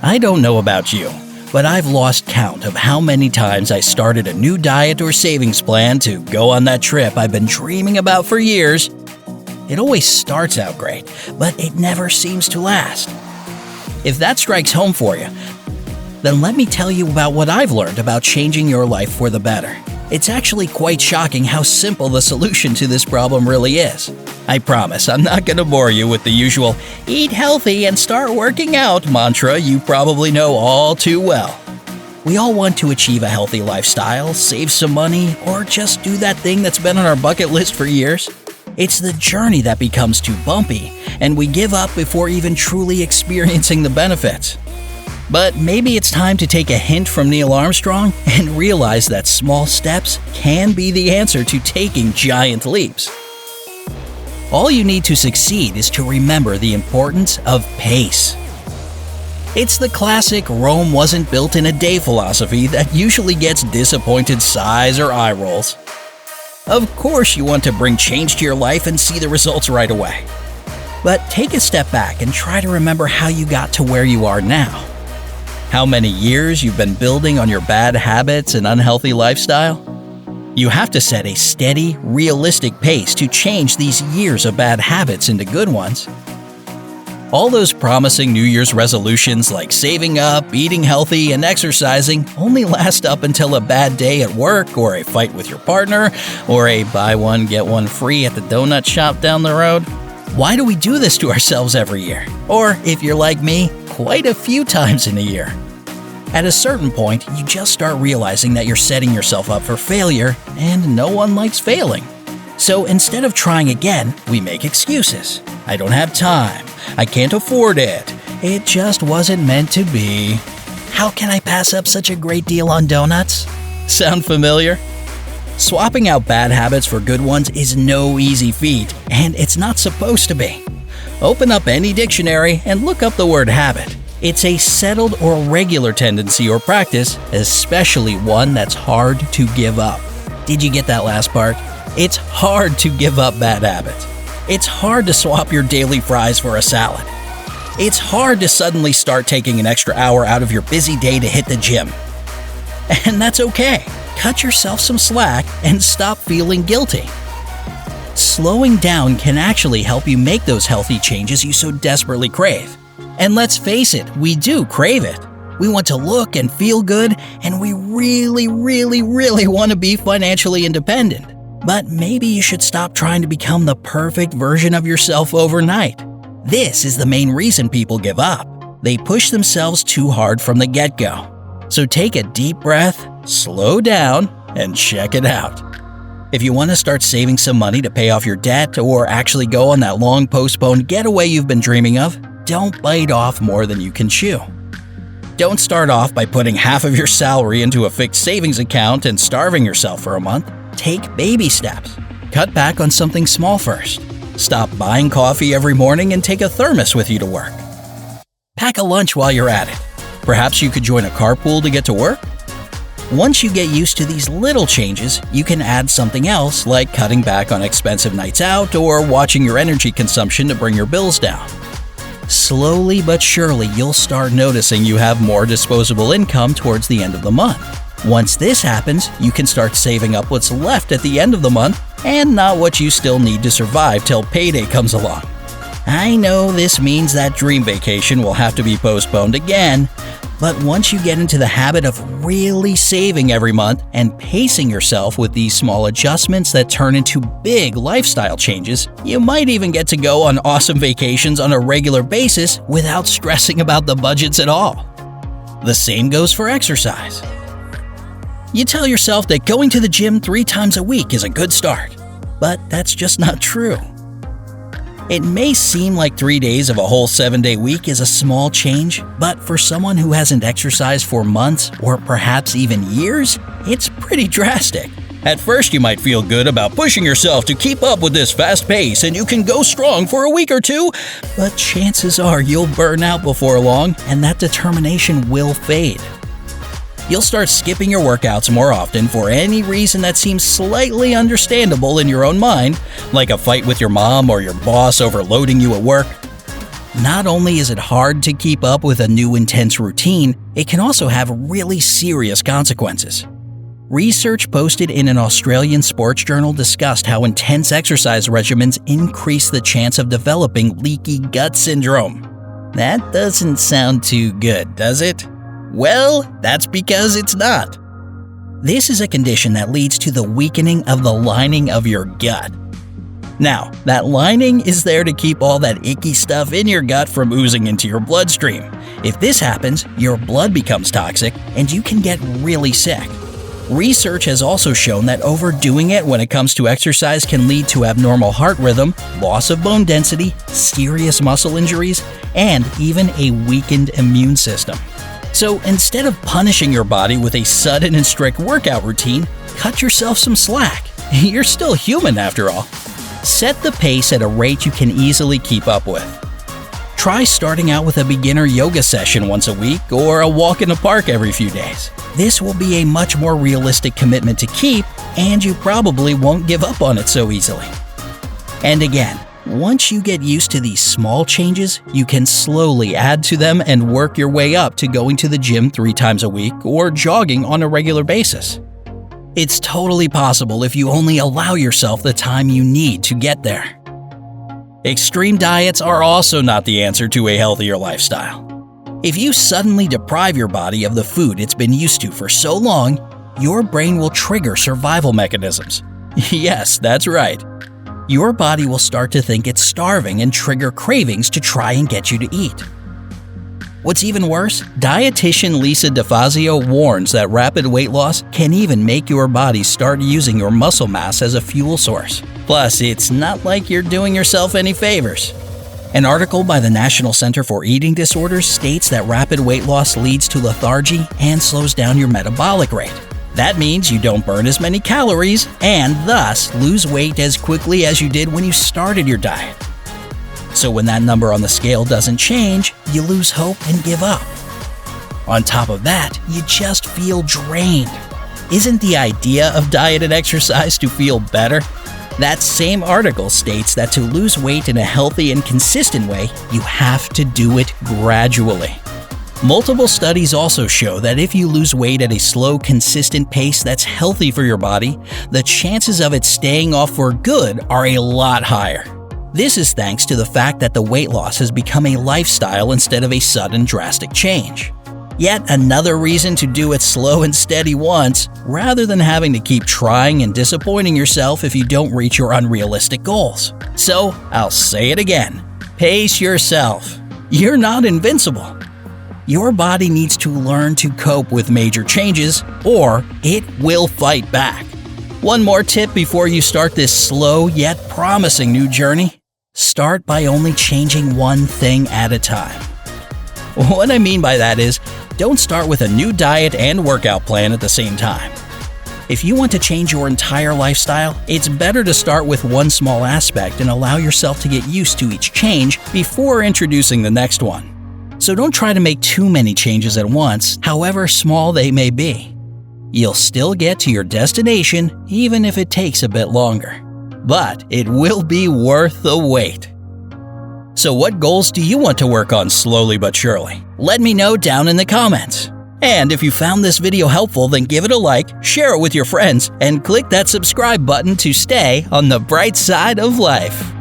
I don't know about you, but I've lost count of how many times I started a new diet or savings plan to go on that trip I've been dreaming about for years. It always starts out great, but it never seems to last. If that strikes home for you, then let me tell you about what I've learned about changing your life for the better. It's actually quite shocking how simple the solution to this problem really is. I promise I'm not going to bore you with the usual "eat healthy and start working out" mantra you probably know all too well. We all want to achieve a healthy lifestyle, save some money, or just do that thing that's been on our bucket list for years. It's the journey that becomes too bumpy, and we give up before even truly experiencing the benefits. But maybe it's time to take a hint from Neil Armstrong and realize that small steps can be the answer to taking giant leaps. All you need to succeed is to remember the importance of pace. It's the classic Rome wasn't built in a day philosophy that usually gets disappointed sighs or eye rolls. Of course you want to bring change to your life and see the results right away. But take a step back and try to remember how you got to where you are now. How many years you've been building on your bad habits and unhealthy lifestyle? You have to set a steady, realistic pace to change these years of bad habits into good ones. All those promising New Year's resolutions like saving up, eating healthy, and exercising only last up until a bad day at work, or a fight with your partner, or a buy one, get one free at the donut shop down the road. Why do we do this to ourselves every year? Or, if you're like me, quite a few times in a year. At a certain point, you just start realizing that you're setting yourself up for failure, and no one likes failing. So instead of trying again, we make excuses. I don't have time. I can't afford it. It just wasn't meant to be. How can I pass up such a great deal on donuts? Sound familiar? Swapping out bad habits for good ones is no easy feat, and it's not supposed to be. Open up any dictionary and look up the word habit. It's a settled or regular tendency or practice, especially one that's hard to give up. Did you get that last part? It's hard to give up bad habits. It's hard to swap your daily fries for a salad. It's hard to suddenly start taking an extra hour out of your busy day to hit the gym. And that's okay. Cut yourself some slack and stop feeling guilty. Slowing down can actually help you make those healthy changes you so desperately crave. And let's face it, we do crave it. We want to look and feel good, and we really want to be financially independent. But maybe you should stop trying to become the perfect version of yourself overnight. This is the main reason people give up. They push themselves too hard from the get-go. So take a deep breath, slow down, and check it out. If you want to start saving some money to pay off your debt or actually go on that long postponed getaway you've been dreaming of, don't bite off more than you can chew. Don't start off by putting half of your salary into a fixed savings account and starving yourself for a month. Take baby steps. Cut back on something small first. Stop buying coffee every morning and take a thermos with you to work. Pack a lunch while you're at it. Perhaps you could join a carpool to get to work? Once you get used to these little changes, you can add something else like cutting back on expensive nights out or watching your energy consumption to bring your bills down. Slowly but surely, you'll start noticing you have more disposable income towards the end of the month. Once this happens, you can start saving up what's left at the end of the month and not what you still need to survive till payday comes along. I know this means that dream vacation will have to be postponed again, but once you get into the habit of really saving every month and pacing yourself with these small adjustments that turn into big lifestyle changes, you might even get to go on awesome vacations on a regular basis without stressing about the budgets at all. The same goes for exercise. You tell yourself that going to the gym 3 times a week is a good start, but that's just not true. It may seem like 3 days of a whole 7-day week is a small change, but for someone who hasn't exercised for months or perhaps even years, it's pretty drastic. At first, you might feel good about pushing yourself to keep up with this fast pace and you can go strong for a week or two, but chances are you'll burn out before long and that determination will fade. You'll start skipping your workouts more often for any reason that seems slightly understandable in your own mind, like a fight with your mom or your boss overloading you at work. Not only is it hard to keep up with a new intense routine, it can also have really serious consequences. Research posted in an Australian sports journal discussed how intense exercise regimens increase the chance of developing leaky gut syndrome. That doesn't sound too good, does it? Well, that's because it's not. This is a condition that leads to the weakening of the lining of your gut. Now, that lining is there to keep all that icky stuff in your gut from oozing into your bloodstream. If this happens, your blood becomes toxic and you can get really sick. Research has also shown that overdoing it when it comes to exercise can lead to abnormal heart rhythm, loss of bone density, serious muscle injuries, and even a weakened immune system. So instead of punishing your body with a sudden and strict workout routine, cut yourself some slack. You're still human after all. Set the pace at a rate you can easily keep up with. Try starting out with a beginner yoga session once a week or a walk in the park every few days. This will be a much more realistic commitment to keep, and you probably won't give up on it so easily. And again, once you get used to these small changes, you can slowly add to them and work your way up to going to the gym 3 times a week or jogging on a regular basis. It's totally possible if you only allow yourself the time you need to get there. Extreme diets are also not the answer to a healthier lifestyle. If you suddenly deprive your body of the food it's been used to for so long, your brain will trigger survival mechanisms. Yes, that's right. Your body will start to think it's starving and trigger cravings to try and get you to eat. What's even worse, dietitian Lisa DeFazio warns that rapid weight loss can even make your body start using your muscle mass as a fuel source. Plus, it's not like you're doing yourself any favors. An article by the National Center for Eating Disorders states that rapid weight loss leads to lethargy and slows down your metabolic rate. That means you don't burn as many calories and thus lose weight as quickly as you did when you started your diet. So when that number on the scale doesn't change, you lose hope and give up. On top of that, you just feel drained. Isn't the idea of diet and exercise to feel better? That same article states that to lose weight in a healthy and consistent way, you have to do it gradually. Multiple studies also show that if you lose weight at a slow, consistent pace that's healthy for your body, the chances of it staying off for good are a lot higher. This is thanks to the fact that the weight loss has become a lifestyle instead of a sudden, drastic change. Yet another reason to do it slow and steady once, rather than having to keep trying and disappointing yourself if you don't reach your unrealistic goals. So, I'll say it again. Pace yourself. You're not invincible. Your body needs to learn to cope with major changes, or it will fight back. One more tip before you start this slow yet promising new journey. Start by only changing one thing at a time. What I mean by that is, don't start with a new diet and workout plan at the same time. If you want to change your entire lifestyle, it's better to start with one small aspect and allow yourself to get used to each change before introducing the next one. So don't try to make too many changes at once, however small they may be. You'll still get to your destination even if it takes a bit longer. But it will be worth the wait. So what goals do you want to work on slowly but surely? Let me know down in the comments. And if you found this video helpful, then give it a like, share it with your friends, and click that subscribe button to stay on the bright side of life.